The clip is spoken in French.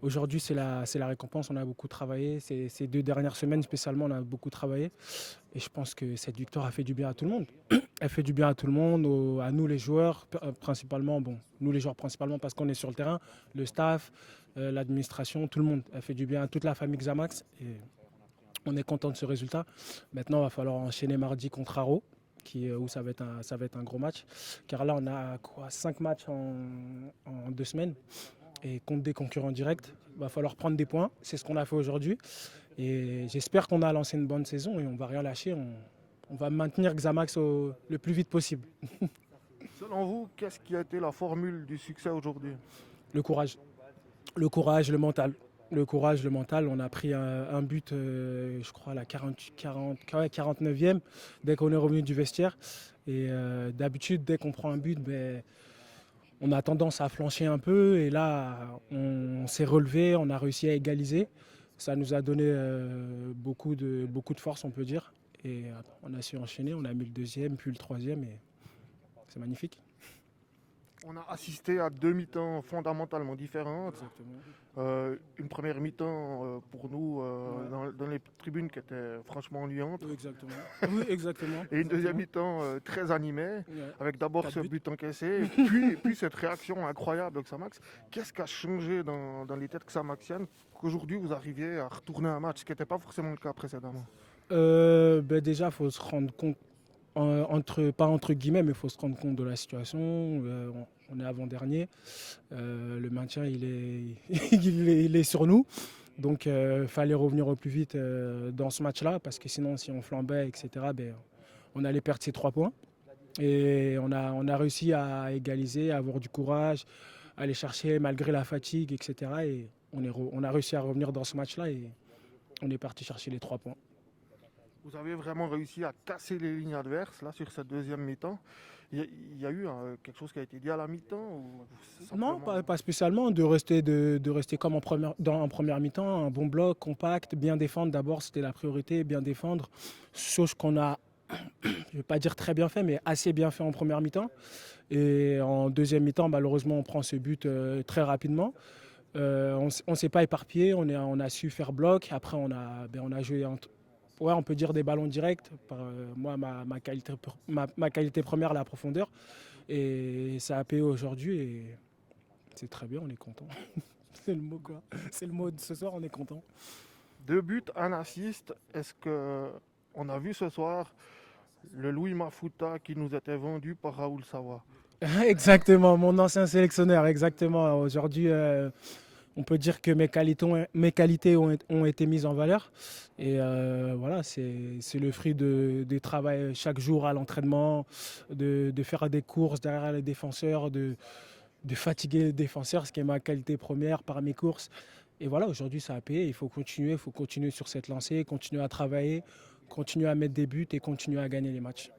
Aujourd'hui, c'est la récompense. On a beaucoup travaillé. Ces 2 dernières semaines, spécialement, on a beaucoup travaillé. Et je pense que cette victoire a fait du bien à tout le monde. Elle fait du bien à tout le monde, à nous les joueurs, principalement. Bon, nous les joueurs principalement parce qu'on est sur le terrain, le staff, l'administration, tout le monde. Elle fait du bien à toute la famille Xamax. Et on est content de ce résultat. Maintenant, il va falloir enchaîner mardi contre Aro, où ça va être un gros match. Car là, on a quoi, 5 matchs en 2 semaines. Et contre des concurrents directs, il va falloir prendre des points. C'est ce qu'on a fait aujourd'hui. Et j'espère qu'on a lancé une bonne saison et on ne va rien lâcher. On va maintenir Xamax le plus vite possible. Selon vous, qu'est-ce qui a été la formule du succès aujourd'hui? Le courage. Le courage, le mental. Le courage, le mental. On a pris un but, je crois, à la 49e, dès qu'on est revenu du vestiaire. Et d'habitude, dès qu'on prend un but, ben, on a tendance à flancher un peu. Et là, on s'est relevé, on a réussi à égaliser. Ça nous a donné beaucoup de force, on peut dire. Et on a su enchaîner. On a mis le deuxième, puis le troisième. Et c'est magnifique. On a assisté à 2 mi-temps fondamentalement différentes. Exactement. Une première mi-temps pour nous Ouais. dans les tribunes qui était franchement ennuyante. Oui, exactement. Oui, exactement. Et une deuxième Exactement. mi-temps très animée, Ouais. avec d'abord 4 ce buts. but encaissé, et puis cette réaction incroyable de Xamax. Qu'est-ce qui a changé dans les têtes xamaxiennes qu'aujourd'hui vous arriviez à retourner un match, ce qui n'était pas forcément le cas précédemment? Ben déjà, il faut se rendre compte, pas entre guillemets, mais il faut se rendre compte de la situation. On est avant-dernier. Le maintien, il est sur nous. Donc, il fallait revenir au plus vite dans ce match-là, parce que sinon, si on flambait, etc., ben, on allait perdre ces 3 points. Et on a réussi à égaliser, à avoir du courage, à aller chercher malgré la fatigue, etc. Et on a réussi à revenir dans ce match-là et on est parti chercher les 3 points. Vous avez vraiment réussi à casser les lignes adverses là sur cette deuxième mi-temps. Il y a eu quelque chose qui a été dit à la mi-temps ou Non, simplement... pas spécialement. De rester comme en première mi-temps, un bon bloc, compact, bien défendre. D'abord, c'était la priorité, bien défendre. Chose qu'on a, je ne vais pas dire très bien fait, mais assez bien fait en première mi-temps. Et en deuxième mi-temps, malheureusement, on prend ce but très rapidement. On ne s'est pas éparpillé, on a su faire bloc. Après, on a joué, ouais, on peut dire des ballons directs. Moi, ma qualité première, la profondeur. Et ça a payé aujourd'hui. Et c'est très bien, on est content. C'est le mot quoi. C'est le mot de ce soir, on est content. 2 buts, un assist. Est-ce que on a vu ce soir le Louis Mafuta qui nous était vendu par Raoul Savoie? Exactement, mon ancien sélectionneur, exactement. Aujourd'hui, on peut dire que mes qualités ont été mises en valeur. Et voilà, c'est le fruit de travail chaque jour à l'entraînement, de faire des courses derrière les défenseurs, de fatiguer les défenseurs, ce qui est ma qualité première par mes courses. Et voilà, aujourd'hui, ça a payé. Il faut continuer sur cette lancée, continuer à travailler, continuer à mettre des buts et continuer à gagner les matchs.